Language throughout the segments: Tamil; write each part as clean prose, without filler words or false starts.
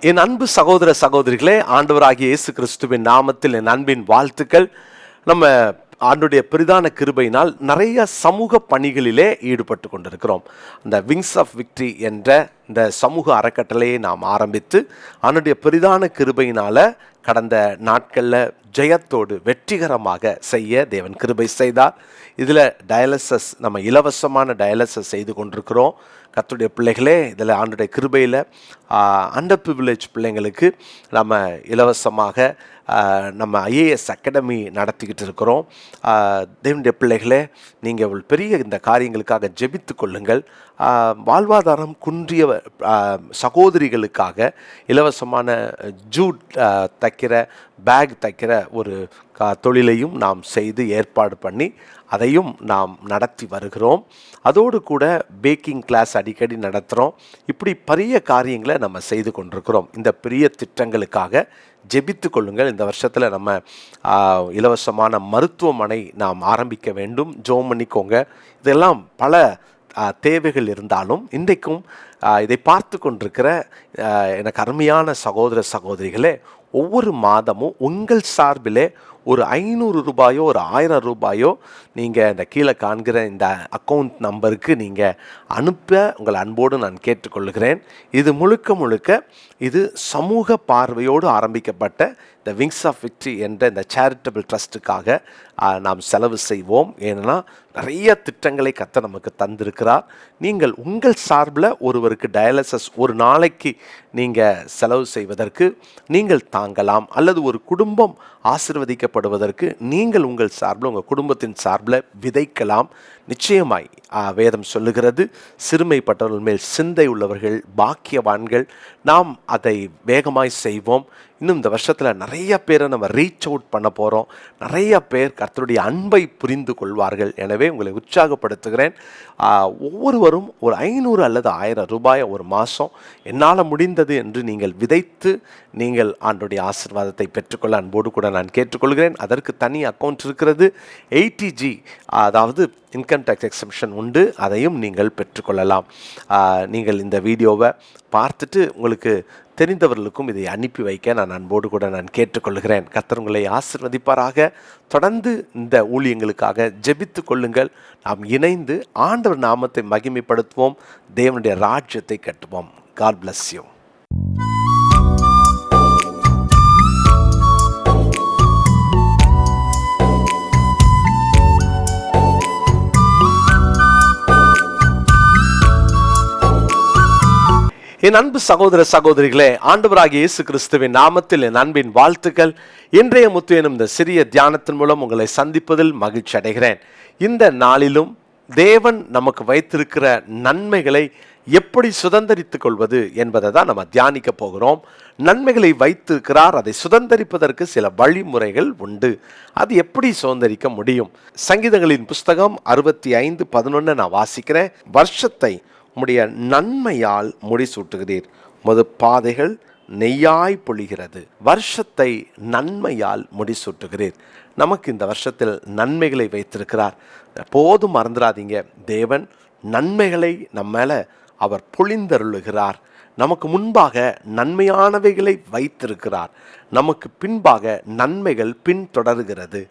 என் அன்பு சகோதர சகோதரிகளே, ஆண்டவராகிய இயேசு கிறிஸ்துவின் நாமத்தில் என் அன்பின் வாழ்த்துக்கள். நம்ம ஆண்டுடைய பெரிதான கிருபையினால் நிறைய சமூக பணிகளிலே ஈடுபட்டு கொண்டிருக்கிறோம். இந்த விங்ஸ் ஆஃப் விக்டரி என்ற இந்த சமூக அறக்கட்டளையை நாம் ஆரம்பித்து ஆண்டுடைய பெரிதான கிருபையினால் கடந்த நாட்களில் ஜெயத்தோடு வெற்றிகரமாக செய்ய தேவன் கிருபை செய்தார். இதில் டயாலிசிஸ், நம்ம இலவசமான டயாலிசிஸ் செய்து கொண்டிருக்கிறோம். கர்த்தருடைய பிள்ளைகளே, இதில் ஆண்டுடைய கிருபையில் அண்டர் ப்ரிவிலேஜ் பிள்ளைங்களுக்கு நம்ம இலவசமாக நம்ம ஐஏஎஸ் அகாடமி நடத்திக்கிட்டு இருக்கிறோம். தேவனுடைய பிள்ளைகளே, நீங்கள் ஒரு பெரிய இந்த காரியங்களுக்காக ஜெபித்து கொள்ளுங்கள். வாழ்வாதாரம் குன்றிய சகோதரிகளுக்காக இலவசமான ஜூட் தைக்கிற, பேக் தைக்கிற ஒரு தொழிலையும் நாம் செய்து ஏற்பாடு பண்ணி அதையும் நாம் நடத்தி வருகிறோம். அதோடு கூட பேக்கிங் கிளாஸ் அடிக்கடி நடத்துகிறோம். இப்படி பெரிய காரியங்களை நம்ம செய்து கொண்டிருக்கிறோம். இந்த பெரிய திட்டங்களுக்காக ஜெபித்து கொள்ளுங்கள். இந்த வருஷத்தில் நம்ம இலவசமான மருத்துவமனை நாம் ஆரம்பிக்க வேண்டும். ஜெபம் பண்ணிக்கோங்க. இதெல்லாம் பல தேவைகள் இருந்தாலும் இன்றைக்கும் இதை பார்த்து கொண்டிருக்கிற எனக்கு அருமையான சகோதர சகோதரிகளே, ஒவ்வொரு மாதமும் உங்கள் சார்பிலே ஒரு 500 ரூபாயோ ஒரு 1000 ரூபாயோ நீங்கள் இந்த கீழே காண்கிற இந்த அக்கௌண்ட் நம்பருக்கு நீங்கள் அனுப்ப உங்கள் அன்போடு நான் கேட்டுக்கொள்கிறேன். இது முழுக்க இது சமூக பார்வையோடு ஆரம்பிக்கப்பட்ட இந்த விங்ஸ் ஆஃப் விக்டரி என்ற இந்த சேரிட்டபிள் ட்ரஸ்ட்டுக்காக நாம் செலவு செய்வோம். ஏன்னா நிறைய திட்டங்களை கர்த்தர் நமக்கு தந்திருக்கிறார். நீங்கள் உங்கள் சார்பில் ஒருவருக்கு டயாலிசிஸ் ஒரு நாளைக்கு நீங்கள் செலவு செய்வதற்கு நீங்கள் தாங்கலாம். அல்லது ஒரு குடும்பம் ஆசீர்வதிக்கப்படுவதற்கு நீங்கள் உங்கள் சார்பில், உங்கள் குடும்பத்தின் சார்பில் விதைக்கலாம். நிச்சயமாய் வேதம் சொல்லுகிறது, சிறுமைப்பட்டவர்கள் மேல் சிந்தை உள்ளவர்கள் பாக்கியவான்கள். நாம் அதை வேகமாய் செய்வோம். இன்னும் இந்த வருஷத்தில் நிறைய பேரை நம்ம ரீச் அவுட் பண்ண போகிறோம். நிறைய பேர் கர்த்தருடைய அன்பை புரிந்து கொள்வார்கள். எனவே உங்களை உற்சாகப்படுத்துகிறேன். ஒவ்வொருவரும் ஒரு 500 அல்லது 1000 ரூபாயை ஒரு மாதம் என்னால் முடிந்தது என்று நீங்கள் விதைத்து நீங்கள் ஆண்டோடைய ஆசீர்வாதத்தை பெற்றுக்கொள்ள அன்போடு கூட நான் கேட்டுக்கொள்கிறேன். அதற்கு தனி அக்கௌண்ட் இருக்கிறது. 80G, அதாவது இன்கம் டேக்ஸ் எக்ஸம்ஷன் உண்டு. அதையும் நீங்கள் பெற்றுக்கொள்ளலாம். நீங்கள் இந்த வீடியோவை பார்த்துட்டு உங்களுக்கு தெரிந்தவர்களுக்கும் இதை அனுப்பி வைக்க நான் அன்போடு கூட நான் கேட்டுக்கொள்கிறேன். கர்த்தர் உங்களை ஆசீர்வதிப்பாராக. தொடர்ந்து இந்த ஊழியங்களுக்காக ஜெபித்து கொள்ளுங்கள். நாம் இணைந்து ஆண்டவர் நாமத்தை மகிமைப்படுத்துவோம். தேவனுடைய ராஜ்யத்தை கட்டுவோம். God bless you. என் அன்பு சகோதர சகோதரிகளே, ஆண்டவராகிய இயேசு கிறிஸ்துவின் நாமத்தில் என் அன்பின் வாழ்த்துக்கள். இன்றைய முத்து எனும் இந்த சிறிய தியானத்தின் மூலம் உங்களை சந்திப்பதில் மகிழ்ச்சி அடைகிறேன். இந்த நாளிலும் தேவன் நமக்கு வைத்திருக்கிற நன்மைகளை எப்படி சுதந்தரித்துக் கொள்வது என்பதை தான் நம்ம தியானிக்க போகிறோம். நன்மைகளை வைத்திருக்கிறார், அதை சுதந்தரிப்பதற்கு சில வழிமுறைகள் உண்டு. அது எப்படி சுதந்தரிக்க முடியும்? சங்கீதங்களின் புஸ்தகம் 65:11 நான் வாசிக்கிறேன். வருஷத்தை உம்முடைய நன்மையால் முடிசூட்டுகிறீர், உமது பாதைகள் நெய்யாய் பொழிகிறது. வருஷத்தை நன்மையால் முடிசூட்டுகிறீர். நமக்கு இந்த வருஷத்தில் நன்மைகளை வைத்திருக்கிறார். போதும் மறந்துடாதீங்க, தேவன் நன்மைகளை நம்ம மேலே அவர் பொழிந்தருளுகிறார். நமக்கு முன்பாக நன்மையானவைகளை வைத்திருக்கிறார், நமக்கு பின்பாக நன்மைகள் பின்தொடர்கிறது.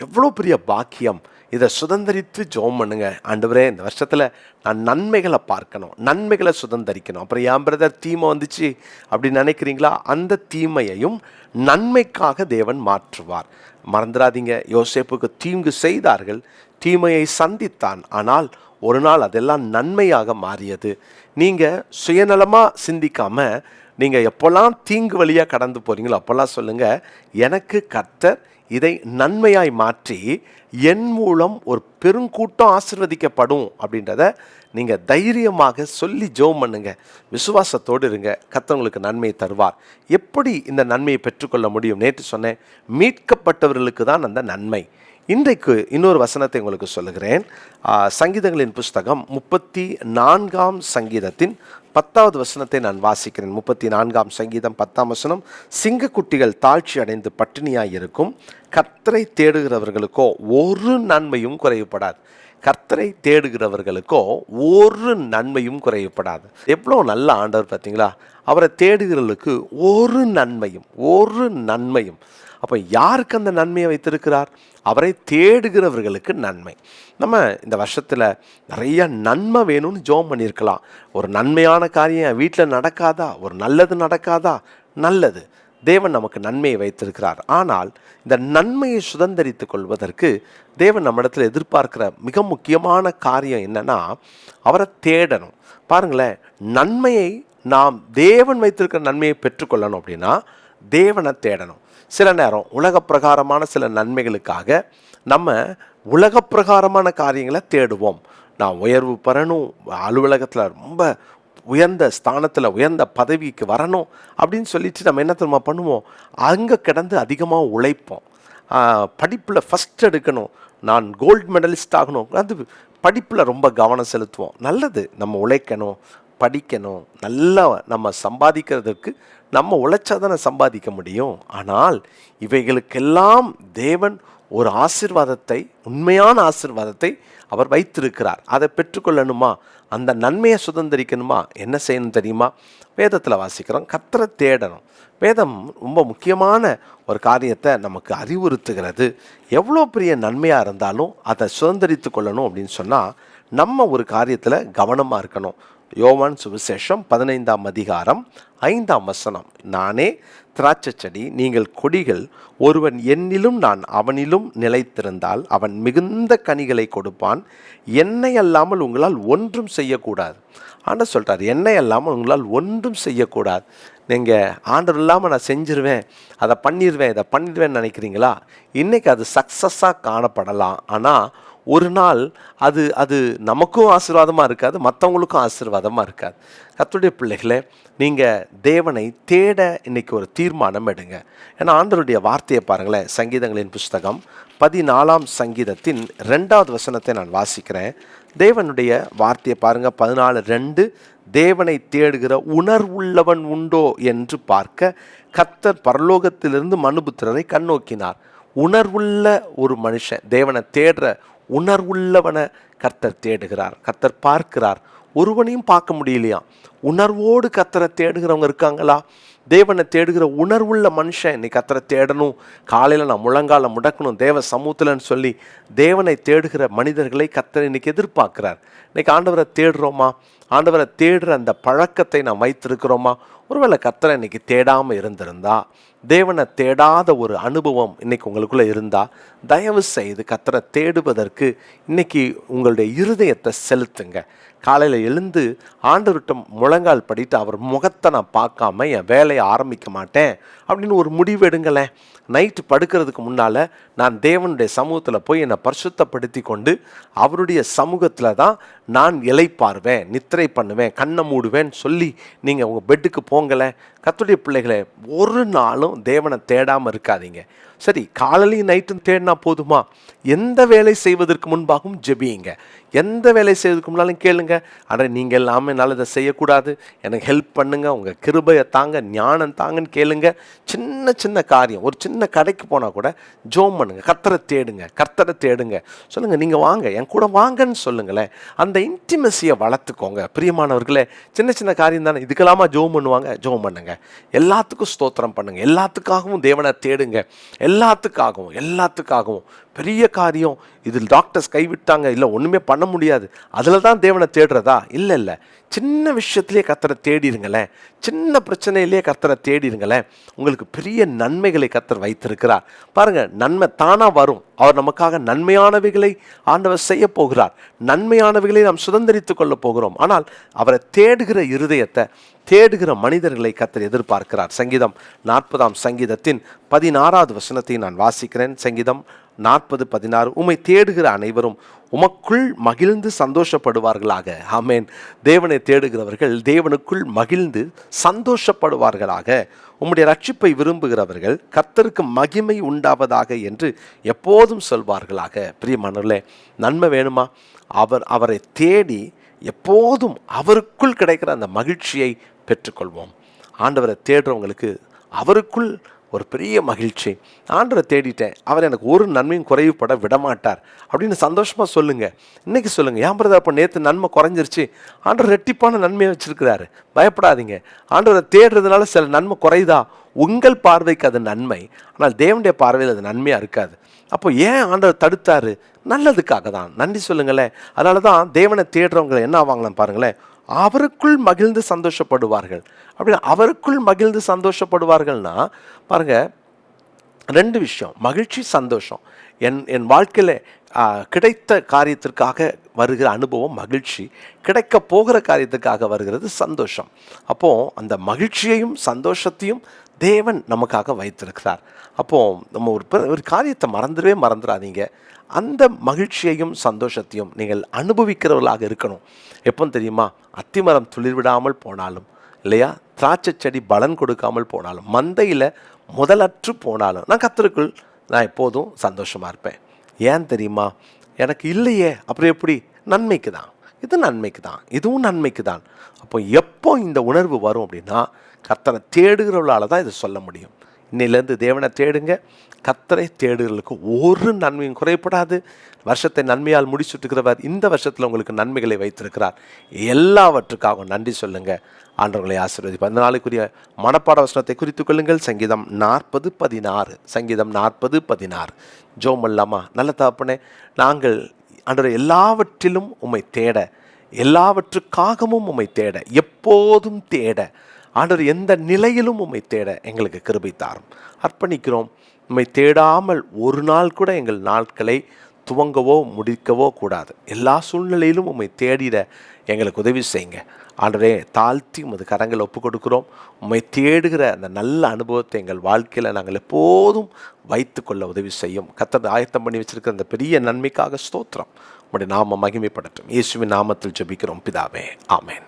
எவ்வளோ பெரிய பாக்கியம்! இதை சுதந்தரித்து ஜெபம் பண்ணுங்க. ஆண்டவரே, இந்த வருஷத்தில் நான் நன்மைகளை பார்க்கணும், நன்மைகளை சுதந்தரிக்கணும். அப்புறம் என் பிரதர் தீமை வந்துச்சு அப்படின்னு நினைக்கிறீங்களா? அந்த தீமையையும் நன்மைக்காக தேவன் மாற்றுவார். மறந்துடாதீங்க, யோசேப்புக்கு தீங்கு செய்தார்கள், தீமையை சந்தித்தான். ஆனால் ஒரு நாள் அதெல்லாம் நன்மையாக மாறியது. நீங்கள் சுயநலமாக சிந்திக்காமல் நீங்கள் எப்போல்லாம் தீங்கு வழியாக கடந்து போகிறீங்களோ அப்போல்லாம் சொல்லுங்கள், எனக்கு கர்த்தர் இதை நன்மையாய் மாற்றி என் மூலம் ஒரு பெருங்கூட்டம் ஆசீர்வதிக்கப்படும் அப்படின்றத நீங்கள் தைரியமாக சொல்லி ஜெபம் பண்ணுங்க. விசுவாசத்தோடு இருங்க. கர்த்தர் உங்களுக்கு நன்மையை தருவார். எப்படி இந்த நன்மையை பெற்றுக்கொள்ள முடியும்? நேற்று சொன்னேன், மீட்கப்பட்டவர்களுக்கு தான் அந்த நன்மை. இன்றைக்கு இன்னொரு வசனத்தை உங்களுக்கு சொல்லுகிறேன். சங்கீதங்களின் புஸ்தகம் 34ஆம் சங்கீதத்தின் 10வது வசனத்தை நான் வாசிக்கிறேன். 34ஆம் சங்கீதம் 10ஆம் வசனம், சிங்கக்குட்டிகள் தாழ்ச்சி அடைந்து பட்டினியாய் இருக்கும், கர்த்தரை தேடுகிறவர்களுக்கோ ஒரு நன்மையும் குறைவுபடாது. கர்த்தரை தேடுகிறவர்களுக்கோ ஒரு நன்மையும் குறையப்படாது. எவ்வளோ நல்ல ஆண்டவர் பார்த்தீங்களா? அவரை தேடுகிறவர்களுக்கு ஒரு நன்மையும். அப்போ யாருக்கு அந்த நன்மையை வைத்திருக்கிறார்? அவரை தேடுகிறவர்களுக்கு நன்மை. நம்ம இந்த வருஷத்தில் நிறைய நன்மை வேணும்னு ஜெபம் பண்ணியிருக்கலாம். ஒரு நன்மையான காரியம் என் வீட்டில் நடக்காதா? ஒரு நல்லது நடக்காதா? நல்லது, தேவன் நமக்கு நன்மையை வைத்திருக்கிறார். ஆனால் இந்த நன்மையை சுதந்திரித்து கொள்வதற்கு தேவன் நம்மிடத்தில் எதிர்பார்க்கிற மிக முக்கியமான காரியம் என்னன்னா, அவரை தேடணும். பாருங்களேன், நன்மையை நாம் தேவன் வைத்திருக்கிற நன்மையை பெற்றுக்கொள்ளணும் அப்படின்னா தேவனை தேடணும். சில நேரம் உலக பிரகாரமான சில நன்மைகளுக்காக நம்ம உலக பிரகாரமான காரியங்களை தேடுவோம். நான் உயர்வு பெறணும், அலுவலகத்தில் ரொம்ப உயர்ந்த ஸ்தானத்தில் உயர்ந்த பதவிக்கு வரணும் அப்படின்னு சொல்லிட்டு நம்ம என்ன தெரியுமா பண்ணுவோம்? அங்கே கிடந்து அதிகமாக உழைப்போம். படிப்பில் ஃபஸ்ட் எடுக்கணும், நான் கோல்டு மெடலிஸ்ட் ஆகணும், அது படிப்பில் ரொம்ப கவனம் செலுத்துவோம். நல்லது, நம்ம உழைக்கணும், படிக்கணும், நல்லா நம்ம சம்பாதிக்கிறதுக்கு நம்ம உழைச்சா தானே சம்பாதிக்க முடியும். ஆனால் இவைகளுக்கெல்லாம் தேவன் ஒரு ஆசீர்வாதத்தை, உண்மையான ஆசீர்வாதத்தை அவர் வைத்திருக்கிறார். அதை பெற்றுக்கொள்ளணுமா, அந்த நன்மையை சுதந்திரிக்கணுமா, என்ன செய்யணும் தெரியுமா? வேதத்தில் வாசிக்கிறோம், கர்த்தரை தேடணும். வேதம் ரொம்ப முக்கியமான ஒரு காரியத்தை நமக்கு அறிவுறுத்துகிறது. எவ்வளோ பெரிய நன்மையாக இருந்தாலும் அதை சுதந்திரித்து கொள்ளணும் அப்படின்னு சொன்னால் நம்ம ஒரு காரியத்தில் கவனமாக இருக்கணும். யோவான் சுவிசேஷம் 15ஆம் அதிகாரம் 5ஆம் வசனம், நானே திராட்சை செடி, நீங்கள் கொடிகள். ஒருவன் என்னிலும் நான் அவனிலும் நிலைத்திருந்தால் அவன் மிகுந்த கனிகளை கொடுப்பான். என்னை அல்லாமல் உங்களால் ஒன்றும் செய்யக்கூடாது. ஆண்டவர் சொல்கிறார், என்னை அல்லாமல் உங்களால் ஒன்றும் செய்யக்கூடாது. நீங்கள் ஆண்டவர் இல்லாமல் நான் செஞ்சிருவேன், அதை பண்ணிடுவேன், இதை பண்ணிடுவேன்னு நினைக்கிறீங்களா? இன்றைக்கி அது சக்ஸஸாக காணப்படலாம். ஆனால் ஒரு நாள் அது அது நமக்கும் ஆசீர்வாதமாக இருக்காது, மற்றவங்களுக்கும் ஆசீர்வாதமாக இருக்காது. கர்த்தருடைய பிள்ளைகளே, நீங்கள் தேவனை தேட இன்றைக்கி ஒரு தீர்மானம் எடுங்க. ஏன்னா ஆண்டவருடைய வார்த்தையை பாருங்களேன். சங்கீதங்களின் புஸ்தகம் 14ஆம் சங்கீதத்தின் 2வது வசனத்தை நான் வாசிக்கிறேன். தேவனுடைய வார்த்தையை பாருங்கள். 14:2, தேவனை தேடுகிற உணர்வுள்ளவன் உண்டோ என்று பார்க்க கர்த்தர் பரலோகத்திலிருந்து மனுபுத்திரரை கண்ணோக்கினார். உணர்வுள்ள ஒரு மனுஷன், தேவனை தேடுற உணர்வுள்ளவனை கர்த்தர் தேடுகிறார், கர்த்தர் பார்க்கிறார். ஒருவனையும் பார்க்க முடியலையா? உணர்வோடு கர்த்தரை தேடுகிறவங்க இருக்காங்களா? தேவனை தேடுகிற உணர்வுள்ள மனுஷன் இன்னைக்கு கர்த்தரை தேடணும், காலையில் நான் முழங்கால முடக்கணும் தேவ சமூகத்தில்னு சொல்லி தேவனை தேடுகிற மனிதர்களை கர்த்தர் இன்னைக்கு எதிர்பார்க்கிறார். இன்னைக்கு ஆண்டவரை தேடுறோமா? ஆண்டவரை தேடுற அந்த பழக்கத்தை நாம் வைத்திருக்கிறோமா? ஒருவேளை கர்த்தரை இன்னைக்கு தேடாமல் இருந்திருந்தா, தேவனை தேடாத ஒரு அனுபவம் இன்னைக்கு உங்களுக்குள்ளே இருந்தால், தயவு செய்து கர்த்தரை தேடுவதற்கு இன்னைக்கு உங்களுடைய இருதயத்தை செலுத்துங்க. காலையில் எழுந்து ஆண்டவர்கிட்ட முழங்கால் படிட்டு அவர் முகத்தை நான் பார்க்காம என் வேலையை ஆரம்பிக்க மாட்டேன் அப்படின்னு ஒரு முடிவு எடுங்களேன். நைட்டு படுக்கிறதுக்கு முன்னால் நான் தேவனுடைய சமூகத்தில் போய் என்னை பரிசுத்தப்படுத்தி கொண்டு அவருடைய சமூகத்தில் தான் நான் இளைப்பாருவேன், நித்திரை பண்ணுவேன், கண்ணை மூடுவேன் சொல்லி நீங்கள் உங்கள் பெட்டுக்கு போங்களேன். கர்த்தருடைய பிள்ளைகளை, ஒரு நாளும் தேவனை தேடாமல் இருக்காதீங்க. சரி, காலையிலையும் நைட்டும் தேடினா போதுமா? எந்த வேலை செய்வதற்கு முன்பாகவும் ஜெபியுங்க. எந்த வேலை செய்வதற்கு முன்னாலும் கேளுங்க, ஆனால் நீங்கள் எல்லாமே என்னால் இதை செய்யக்கூடாது, எனக்கு ஹெல்ப் பண்ணுங்கள், உங்கள் கிருபையை தாங்க, ஞானம் தாங்கன்னு கேளுங்க. சின்ன சின்ன காரியம், ஒரு சின்ன கடைக்கு போனால் கூட ஜோம் பண்ணுங்க, கர்த்தரை தேடுங்க, கர்த்தரை தேடுங்க. சொல்லுங்கள், நீங்கள் வாங்க, என் கூட வாங்கன்னு சொல்லுங்களேன். அந்த இன்டிமெசியை வளர்த்துக்கோங்க. பிரியமானவர்களே, சின்ன சின்ன காரியம் தானே, இதுக்கெல்லாமா ஜோம் பண்ணுவாங்க? ஜோம் பண்ணுங்க. எல்லாத்துக்கும் ஸ்தோத்திரம் பண்ணுங்க, எல்லாத்துக்காகவும் தேவனை தேடுங்க, எல்லாத்துக்காகவும். பெரிய காரியம், இதில் டாக்டர்ஸ் கைவிட்டாங்க, இல்லை ஒன்றுமே பண்ண முடியாது, அதில் தான் தேவனை தேடுறதா? இல்லை, சின்ன விஷயத்திலே கர்த்தரை தேடிருங்களேன், சின்ன பிரச்சனையிலே கர்த்தரை தேடிருங்களேன். உங்களுக்கு பெரிய நன்மைகளை கர்த்தர் வைத்திருக்கிறார். பாருங்கள், நன்மை தானாக வரும். அவர் நமக்காக நன்மையானவைகளை ஆண்டவர் செய்ய போகிறார். நன்மையானவைகளை நாம் சுதந்திரித்து கொள்ள போகிறோம். ஆனால் அவரை தேடுகிற இருதயத்தை, தேடுகிற மனிதர்களை கர்த்தர் எதிர்பார்க்கிறார். சங்கீதம் 40ஆம் சங்கீதத்தின் 16வது வசனத்தை நான் வாசிக்கிறேன். சங்கீதம் 40:16, உம்மை தேடுகிற அனைவரும் உமக்குள் மகிழ்ந்து சந்தோஷப்படுவார்களாக. ஆமேன். தேவனை தேடுகிறவர்கள் தேவனுக்குள் மகிழ்ந்து சந்தோஷப்படுவார்களாக. உம்முடைய ரட்சிப்பை விரும்புகிறவர்கள் கர்த்தருக்கு மகிமை உண்டாவதாக என்று எப்போதும் சொல்வார்களாக. பிரியமானவர்களே, நன்மை வேணுமா? அவரை தேடி எப்போதும் அவருக்குள் கிடைக்கிற அந்த மகிழ்ச்சியை பெற்றுக்கொள்வோம். ஆண்டவரை தேடுறவங்களுக்கு அவருக்குள் ஒரு பெரிய மகிழ்ச்சி. ஆண்டவரை தேடிட்டேன், அவர் எனக்கு ஒரு நன்மையும் குறைவுபட விடமாட்டார் அப்படின்னு சந்தோஷமாக சொல்லுங்கள். இன்றைக்கி சொல்லுங்கள், ஏன் பிரதர் அப்போ நேற்று நன்மை குறைஞ்சிருச்சு, ஆண்டவர் ரெட்டிப்பான நன்மையை வச்சுருக்கிறாரு. பயப்படாதீங்க. ஆண்டவரை தேடுறதுனால சில நன்மை குறையுதா, உங்கள் பார்வைக்கு அது நன்மை, ஆனால் தேவனுடைய பார்வையில் அது நன்மையாக இருக்காது. அப்போ ஏன் ஆண்டவர் தடுத்தாரு? நல்லதுக்காக தான். நன்றி சொல்லுங்களேன். அதனால தான் தேவனை தேடுறவங்களை என்ன ஆவாங்களாம் பாருங்களேன், அவருக்குள் மகிழ்ந்து சந்தோஷப்படுவார்கள். அப்படின்னா அவருக்குள் மகிழ்ந்து சந்தோஷப்படுவார்கள்னா பாருங்கள், ரெண்டு விஷயம், மகிழ்ச்சி சந்தோஷம். என் வாழ்க்கையில் கிடைத்த காரியத்திற்காக வருகிற அனுபவம் மகிழ்ச்சி, கிடைக்க போகிற காரியத்துக்காக வருகிறது சந்தோஷம். அப்போது அந்த மகிழ்ச்சியையும் சந்தோஷத்தையும் தேவன் நமக்காக வைத்திருக்கிறார். அப்போது நம்ம ஒரு காரியத்தை மறந்துடாதீங்க. அந்த மகிழ்ச்சியையும் சந்தோஷத்தையும் நீங்கள் அனுபவிக்கிறவர்களாக இருக்கணும். எப்போ தெரியுமா? அத்திமரம் துளிர்விடாமல் போனாலும், இல்லையா, திராட்சை செடி பலன் கொடுக்காமல் போனாலும், மந்தையில் முதலற்று போனாலும், நான் கர்த்தருக்குள் நான் எப்போதும் சந்தோஷமாக இருப்பேன். ஏன் தெரியுமா? எனக்கு இல்லையே, அப்புறம் எப்படி? நன்மைக்கு தான், இது நன்மைக்கு தான், இதுவும் நன்மைக்கு தான். அப்போ எப்போ இந்த உணர்வு வரும் அப்படின்னா, கர்த்தரை தேடுகிறவர்களால் தான் இதை சொல்ல முடியும். இன்னிலேருந்து தேவனை தேடுங்க. கர்த்தரை தேடுகிறவர்களுக்கு ஒரு நன்மையும் குறைப்படாது. வருஷத்தை நன்மையால் முடிச்சுட்டுக்கிறவர் இந்த வருஷத்தில் உங்களுக்கு நன்மைகளை வைத்திருக்கிறார். எல்லாவற்றுக்காகவும் நன்றி சொல்லுங்கள். ஆண்டவர்களை ஆசீர்வதிப்பார். அந்த நாளுக்குரிய மனப்பாட வசனத்தை குறித்து கொள்ளுங்கள். சங்கீதம் 40:16. சங்கீதம் 40:16. ஜோம் அல்லாமா. நல்ல தகப்பனே, நாங்கள் ஆண்டவரை எல்லாவற்றிலும் உம்மை தேட, எல்லாவற்றுக்காகவும் உம்மை தேட, எப்போதும் தேட, ஆண்டவர் எந்த நிலையிலும் உம்மை தேட எங்களுக்கு கிருபை தாரும். அர்ப்பணிக்கிறோம். உம்மை தேடாமல் ஒரு நாள் கூட எங்கள் நாட்களை துவங்கவோ முடிக்கவோ கூடாது. எல்லா சூழ்நிலையிலும் உம்மை தேடிட எங்களுக்கு உதவி செய்யுங்க. ஆண்டவரே, தாழ்த்தி உமது கரங்களை ஒப்பு கொடுக்குறோம். உம்மை தேடுகிற அந்த நல்ல அனுபவத்தை எங்கள் வாழ்க்கையில் நாங்கள் எப்போதும் வைத்து கொள்ள உதவி செய்யும். கர்த்தர் ஆயத்தம் பண்ணி வச்சிருக்கிற அந்த பெரிய நன்மைக்காக ஸ்தோத்திரம். உம்முடைய நாமம் மகிமைப்படட்டும். இயேசுவின் நாமத்தில் ஜெபிக்கிறோம் பிதாவே, ஆமென்.